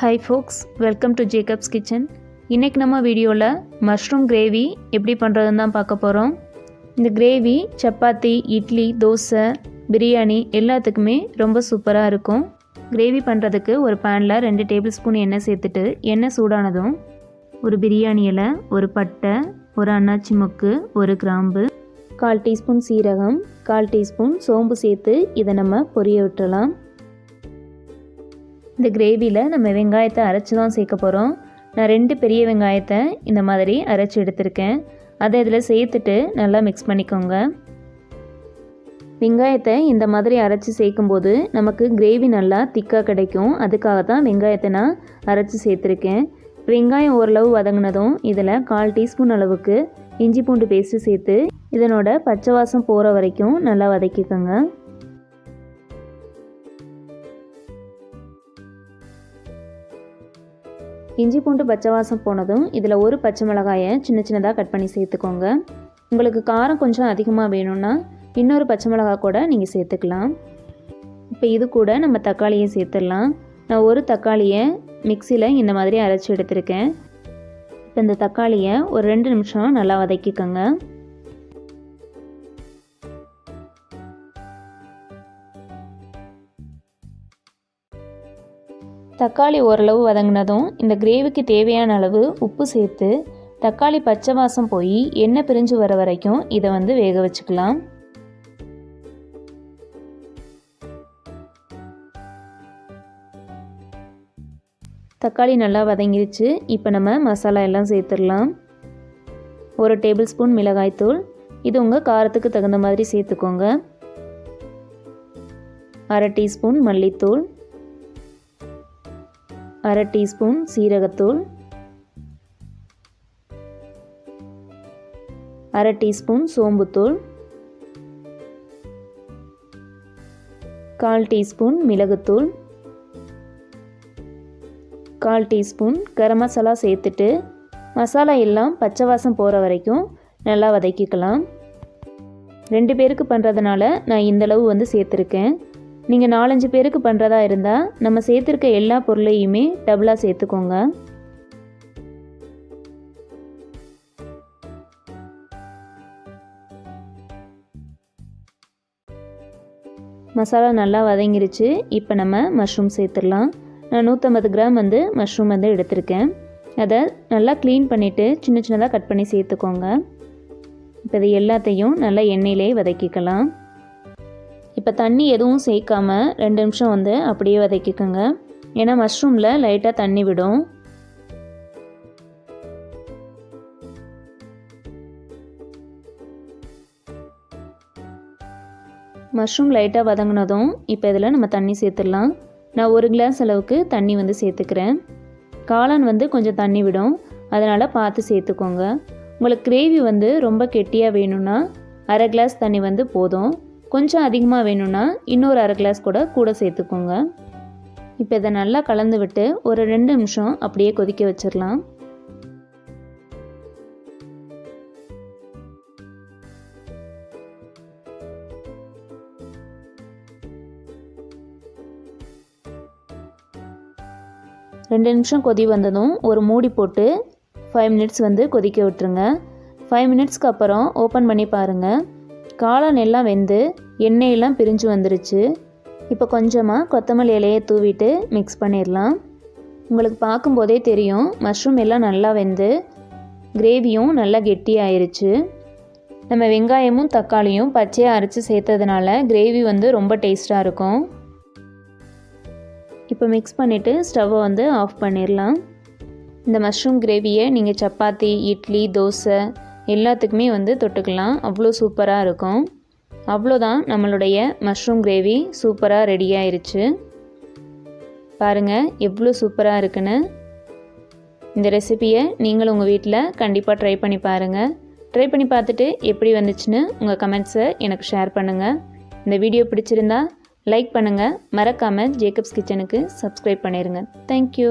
Hi folks, welcome to Jacob's Kitchen. இன்னைக்கு நம்ம வீடியோவில் மஷ்ரூம் கிரேவி எப்படி பண்ணுறதுன்னு தான் பார்க்க போகிறோம். இந்த கிரேவி சப்பாத்தி, இட்லி, தோசை, பிரியாணி எல்லாத்துக்குமே ரொம்ப சூப்பராக இருக்கும். கிரேவி பண்ணுறதுக்கு ஒரு பேனில் 2 டேபிள் ஸ்பூன் எண்ணெய் சேர்த்துட்டு எண்ணெய் சூடானதும் ஒரு பிரியாணி இலை, ஒரு பட்டை, ஒரு அன்னாச்சி மொக்கு, ஒரு கிராம்பு, 1/4 டீஸ்பூன் சீரகம், 1/4 டீஸ்பூன் சோம்பு சேர்த்து இதை நம்ம பொரிய விட்டுறலாம். இந்த கிரேவியில் நம்ம வெங்காயத்தை அரைச்சி தான் சேர்க்க போகிறோம். நான் 2 பெரிய வெங்காயத்தை இந்த மாதிரி அரைச்சி எடுத்திருக்கேன். அதை இதில் சேர்த்துட்டு நல்லா மிக்ஸ் பண்ணிக்கோங்க. வெங்காயத்தை இந்த மாதிரி அரைச்சி சேர்க்கும்போது நமக்கு கிரேவி நல்லா திக்காக கிடைக்கும். அதுக்காக தான் வெங்காயத்தை நான் அரைச்சி சேர்த்துருக்கேன். வெங்காயம் ஓரளவு வதங்கினதும் இதில் 1/4 டீஸ்பூன் அளவுக்கு இஞ்சி பூண்டு பேஸ்ட்டு சேர்த்து இதனோட பச்சை வாசம் போகிற வரைக்கும் நல்லா வதக்கிக்கோங்க. இஞ்சி பூண்டு பச்சை வாசம் போனதும் இதில் ஒரு பச்சை மிளகாயை சின்ன சின்னதாக கட் பண்ணி சேர்த்துக்கோங்க. உங்களுக்கு காரம் கொஞ்சம் அதிகமாக வேணும்னா இன்னொரு பச்சை மிளகாய் கூட நீங்கள் சேர்த்துக்கலாம். இப்போ இது கூட நம்ம தக்காளியை சேர்த்துடலாம். நான் ஒரு தக்காளியை மிக்சியில் இந்த மாதிரி அரைச்சி எடுத்திருக்கேன். இப்போ இந்த தக்காளியை ஒரு 2 நிமிஷம் நல்லா வதக்கிக்கோங்க. தக்காளி ஓரளவு வதங்கினதும் இந்த கிரேவிக்கு தேவையான அளவு உப்பு சேர்த்து தக்காளி பச்சை வாசம் போய் எண்ணெய் பிரிஞ்சு வர வரைக்கும் இதை வேக வச்சுக்கலாம். தக்காளி நல்லா வதங்கிடுச்சு. இப்போ நம்ம மசாலா எல்லாம் சேர்த்துடலாம். 1 டேபிள் ஸ்பூன் மிளகாய்த்தூள், இது உங்கள் காரத்துக்கு தகுந்த மாதிரி சேர்த்துக்கோங்க. 1/2 டீஸ்பூன் மல்லித்தூள், 1/2 டீஸ்பூன் சீரகத்தூள், 1/2 டீஸ்பூன் சோம்புத்தூள், 1/4 டீஸ்பூன் மிளகுத்தூள், 1/4 டீஸ்பூன் கரம் மசாலா சேர்த்துட்டு மசாலா எல்லாம் பச்சை வாசம் போகிற வரைக்கும் நல்லா வதக்கிக்கலாம். 2 பேருக்கு பண்ணுறதுனால நான் இந்தளவு சேர்த்துருக்கேன். நீங்கள் 4-5 பேருக்கு பண்ணுறதா இருந்தால் நம்ம சேர்த்துருக்க எல்லா பொருளையுமே டபுளாக சேர்த்துக்கோங்க. மசாலா நல்லா வதங்கிருச்சு. இப்போ நம்ம மஷ்ரூம் சேர்த்துடலாம். நான் 150 கிராம் மஷ்ரூம் எடுத்திருக்கேன். அதை நல்லா க்ளீன் பண்ணிவிட்டு சின்ன சின்னதாக கட் பண்ணி சேர்த்துக்கோங்க. இப்போ இது எல்லாத்தையும் நல்லா எண்ணெயிலே வதக்கிக்கலாம். இப்போ தண்ணி எதுவும் சேர்க்காம 2 நிமிஷம் அப்படியே வதக்கிக்கோங்க. ஏன்னா மஷ்ரூமில் லைட்டாக தண்ணி விடும். மஷ்ரூம் லைட்டாக வதங்கினதும் இப்போ இதில் நம்ம தண்ணி சேர்த்துடலாம். நான் 1 கிளாஸ் அளவுக்கு தண்ணி சேர்த்துக்கிறேன். காளான் கொஞ்சம் தண்ணி விடும், அதனால் பார்த்து சேர்த்துக்கோங்க. உங்களுக்கு கிரேவி ரொம்ப கெட்டியாக வேணும்னா 1/2 கிளாஸ் தண்ணி போதும். கொஞ்சம் அதிகமாக வேணும்னா இன்னொரு 1/2 கிளாஸ் கூட சேர்த்துக்கோங்க. இப்போ இதை நல்லா கலந்து விட்டு ஒரு 2 நிமிஷம் அப்படியே கொதிக்க வச்சிடலாம். ரெண்டு நிமிஷம் கொதி வந்ததும் ஒரு மூடி போட்டு 5 மினிட்ஸ் கொதிக்க விட்டுருங்க. 5 மினிட்ஸ்க்கு அப்புறம் ஓப்பன் பண்ணி பாருங்கள். காளான் எல்லாம் வெந்து எண்ணெயெல்லாம் பிரிஞ்சு வந்துருச்சு. இப்போ கொஞ்சமாக கொத்தமல்லி இலையை தூவிட்டு மிக்ஸ் பண்ணிடலாம். உங்களுக்கு பார்க்கும்போதே தெரியும் மஷ்ரூம் எல்லாம் நல்லா வெந்து கிரேவியும் நல்லா கெட்டியாயிருச்சு. நம்ம வெங்காயமும் தக்காளியும் பச்சையாக அரைச்சி சேர்த்ததுனால கிரேவி ரொம்ப டேஸ்ட்டாக இருக்கும். இப்போ மிக்ஸ் பண்ணிவிட்டு ஸ்டவ்வை ஆஃப் பண்ணிடலாம். இந்த மஷ்ரூம் கிரேவியை நீங்கள் சப்பாத்தி, இட்லி, தோசை எல்லாத்துக்குமே தொட்டுக்கலாம். அவ்வளோ சூப்பராக இருக்கும். அவ்வளோதான், நம்மளுடைய மஷ்ரூம் கிரேவி சூப்பராக ரெடி ஆயிருச்சு. பாருங்கள் எவ்வளோ சூப்பராக இருக்குன்னு. இந்த ரெசிபியை நீங்களும் உங்கள் வீட்டில் கண்டிப்பாக ட்ரை பண்ணி பாருங்கள். ட்ரை பண்ணி பார்த்துட்டு எப்படி வந்துச்சுன்னு உங்கள் கமெண்ட்ஸை எனக்கு ஷேர் பண்ணுங்கள். இந்த வீடியோ பிடிச்சிருந்தா லைக் பண்ணுங்கள். மறக்காமல் ஜேக்கப்ஸ் கிச்சனுக்கு சப்ஸ்கிரைப் பண்ணிடுங்க. தேங்க்யூ.